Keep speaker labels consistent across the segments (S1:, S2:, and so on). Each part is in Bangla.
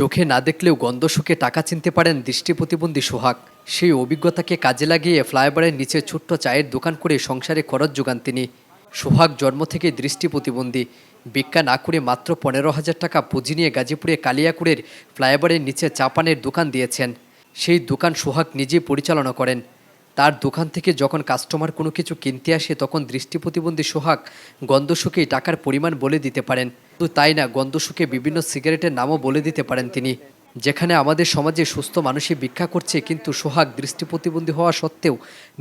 S1: চোখে না দেখলেও গন্ধ শুকে টাকা চিনতে পারেন দৃষ্টি প্রতিবন্ধী সোহাগ। সেই অভিজ্ঞতাকে কাজে লাগিয়ে ফ্লাইওভারের নিচে ছোট্ট চায়ের দোকান করে সংসারে খরচ যোগান তিনি। সোহাগ জন্ম থেকে দৃষ্টি প্রতিবন্ধী। ভিক্ষা না করে মাত্র 15,000 টাকা পুঁজি নিয়ে গাজীপুরে কালিয়াকুড়ের ফ্লাইওভারের নিচে চা পানের দোকান দিয়েছেন। সেই দোকান সোহাগ নিজেই পরিচালনা করেন। তার দোকান থেকে যখন কাস্টমার কোনো কিছু কিনতে আসে তখন দৃষ্টি প্রতিবন্ধী সোহাগ গন্ধ শুকেই টাকার পরিমাণ বলে দিতে পারেন। তো তাই না, গন্ধ শুকে বিভিন্ন সিগারেটের নামও বলে দিতে পারেন তিনি। যেখানে আমাদের সমাজে সুস্থ মানুষই ভিক্ষা করছে, কিন্তু সোহাগ দৃষ্টি প্রতিবন্ধী হওয়া সত্ত্বেও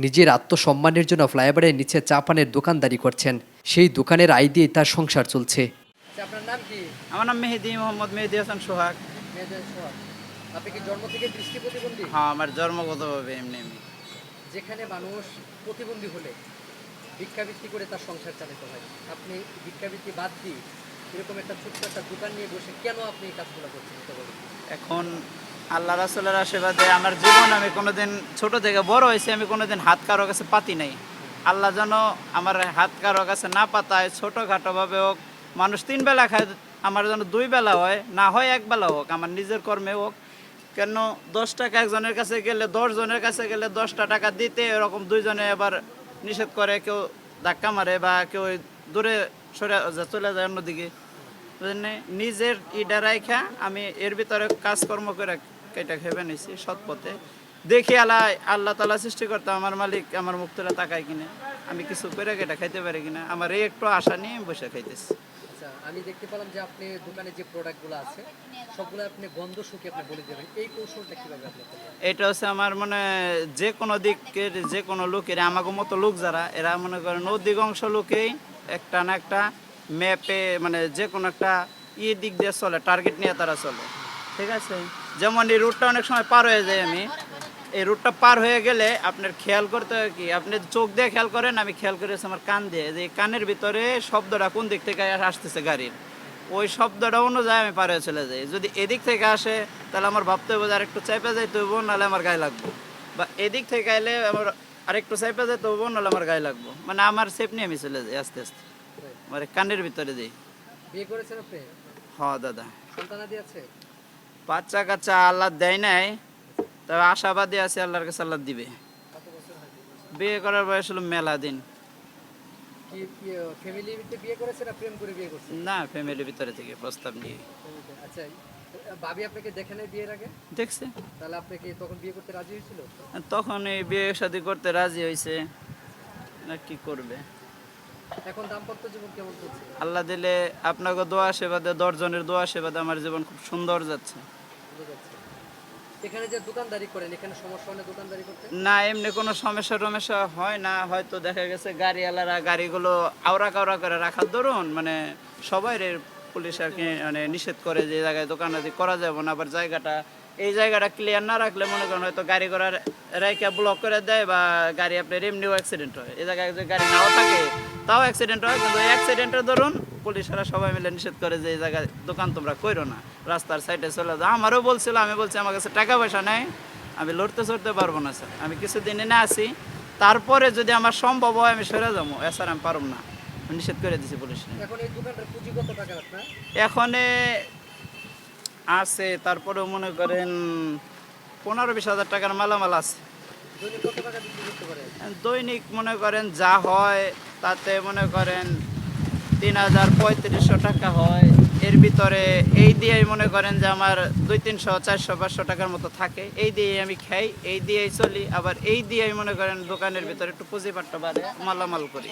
S1: নিজের আত্মসম্মানের জন্য ফ্লাইওভারের নিচে চা পানের দোকানদারি করছেন। সেই দোকানের আয় দিয়ে তার সংসার চলছে।
S2: আপনার নাম কি?
S3: আমার নাম মেহেদি, মোহাম্মদ মেহেদি হাসান সোহাগ।
S2: আপনি কি জন্ম থেকে দৃষ্টি প্রতিবন্ধী?
S3: হ্যাঁ, আমার জন্মগতভাবে এমনি।
S2: যেখানে মানুষ প্রতিবন্ধী হলে ভিক্ষাবৃত্তি করে তার সংসার চালাতে হয়, আপনি ভিক্ষাবৃত্তি বাদ দিয়ে এরকম একটা ছোট্ট একটা দোকান নিয়ে বসে কেন আপনি এই কাজগুলো করছেন এটা বলুন।
S3: এখন আল্লাহ রাসূলের আশীর্বাদে আমার জীবন, আমি কোনোদিন ছোট থেকে বড় হয়েছি, আমি কোনোদিন হাত কারো কাছে পাতি নাই। আল্লাহ যেন আমার হাত কারো কাছে না পাতায়, ছোটোখাটোভাবে হোক, মানুষ 3 বেলা খায়, আমার যেন 2 বেলা হয়, না হয় 1 বেলা হোক, আমার নিজের কর্মে হোক। কেন 10 টাকা একজনের কাছে গেলে 10 জনের কাছে গেলে 10টা টাকা দিতে, এরকম 2 জনে আবার নিষেধ করে, কেউ ধাক্কা মারে বা কেউ দূরে সরে চলে যায় অন্যদিকে। বুঝলেন, নিজের ইটা রাইখা আমি এর ভিতরে কাজকর্ম করে কেটে খেয়ে নিয়েছি সৎ পথে। দেখি আল্লাহ তাআলা সৃষ্টি করতে আমার মালিক আমার মুখ তুলে তাকায় কিনা, আমি কিছু করে কেটে খাইতে পারি কিনা, আমার এই একটু আশা নিয়ে বসে খাইতেছি।
S2: আচ্ছা, আমি দেখতে পেলাম যে আপনি দোকানে যে প্রোডাক্টগুলো আছে সবগুলো আপনি গন্ধ শুকে আপনি বলে দেবেন, এই কৌশলটা কিভাবে আপনি করবেন?
S3: এটা হচ্ছে আমার মানে যে কোনো দিকের যে কোনো লোকের, আমাকে মতো লোক যারা, এরা মনে করেন অধিকাংশ লোকেই একটা না একটা ম্যাপে, মানে যে কোনো একটা দিক দিয়ে চলে, টার্গেট নিয়ে তারা চলে। ঠিক আছে, যেমন এই রুটটা অনেক সময় পার হয়ে যায়, আমি এই রুটটা পার হয়ে গেলে আপনার খেয়াল করতে হয় কি, আপনি চোখ দিয়ে খেয়াল করেন, আমি খেয়াল করেছি আমার কান দিয়ে, যে কানের ভিতরে শব্দটা কোন দিক থেকে আসতেছে গাড়ির, ওই শব্দটা অনুযায়ী আমি পার হয়ে চলে যাই। যদি এদিক থেকে আসে তাহলে আমার ভাবতে হবে আর একটু চাইপা যাইতে হইব, নাহলে আমার গায়ে লাগবো, বা এদিক থেকে এলে আমার আরেকটু চাইপা যেতে হইব, নাহলে আমার গায়ে লাগবো। মানে আমার সেফ নিয়ে আমি চলে যাই আস্তে আস্তে, মানে কানের ভিতরে যাই।
S2: বিয়ে করেছেন আপনি?
S3: হ্যাঁ দাদা,
S2: সন্তানাদি আছে?
S3: বাচ্চা কাচ্চা আল্লাহ দেয় নাই, তবে আশাবাদী আছে আল্লাহর কাছে আল্লাহ দিবে।
S2: কত বছর হয়?
S3: বিয়ে করার বয়স হলো মেলা দিন।
S2: কি ফ্যামিলিতে বিয়ে করেছেন না প্রেম করে বিয়ে করছেন?
S3: না, ফ্যামিলির ভিতরে থেকে প্রস্তাব নিয়ে।
S2: আচ্ছা, ভাবি আপনাকে দেখে নাই বিয়ের আগে?
S3: দেখছে,
S2: তাহলে আপনাকে তখন বিয়ে করতে রাজি হয়েছিল?
S3: তখন এই বিয়ে শাদী করতে রাজি হয়েছে, না কি করবে।
S2: এখন দাম্পত্য জীবন কেমন চলছে?
S3: আল্লাহ দিলে আপনাকে দোয়া আশীর্বাদে, 10 জনের দোয়া আশীর্বাদে আমার জীবন খুব সুন্দর যাচ্ছে।
S2: বুঝা যাচ্ছে। এখানে যে দোকানদারি করেন, এখানে সমস্যা হয় না দোকানদারি করতে?
S3: না, এমনি কোনো সমস্যা হয় না। হয়তো দেখা গেছে গাড়িওয়ালারা গাড়িগুলো আওড়া কাওড়া করে রাখার দরুন, মানে সবাই পুলিশ আর কি মানে নিষেধ করে যে এই জায়গায় দোকানদারি করা যাবে না। আবার এই জায়গাটা ক্লিয়ার না রাখলে মনে করেন হয়তো গাড়ি ঘোড়া রেখে ব্লক করে দেয়, বা গাড়ি আপনার এমনিও অ্যাক্সিডেন্ট হয়। এই জায়গায় যদি গাড়ি নাও থাকে তাও অ্যাক্সিডেন্ট হয়, কিন্তু অ্যাক্সিডেন্টের ধরুন পুলিশরা সবাই মিলে নিষেধ করে যে এই জায়গায় দোকান তোমরা করো না, রাস্তার সাইডে চলে যাও। আমারও বলছিল, আমি বলছি আমার কাছে টাকা পয়সা নেই, আমি লড়তে চড়তে পারবো না স্যার, আমি কিছুদিন এনে আসি, তারপরে যদি আমার সম্ভব হয় আমি সরে যাবো, এছাড়া আমি পারব না, নিষেধ করে দিছি পুলিশ।
S2: এখন এই দোকানটার পুঁজি কত টাকা আপনার?
S3: এখনে আছে তারপরেও মনে করেন 15-20 হাজার টাকার মালামাল আছে।
S2: দৈনিক কত টাকা বিক্রি করতে পারেন?
S3: দৈনিক মনে করেন যা হয় তাতে মনে করেন 3000-3500 টাকা হয়। এর ভিতরে এই দিয়েই মনে করেন যে আমার 200-300-400-500 টাকার মতো থাকে, এই দিয়েই আমি খাই, এই দিয়েই চলি, আবার এই দিয়েই মনে করেন দোকানের ভিতরে একটু পুঁজিপাট্টা বাড়ে, মালামাল করি।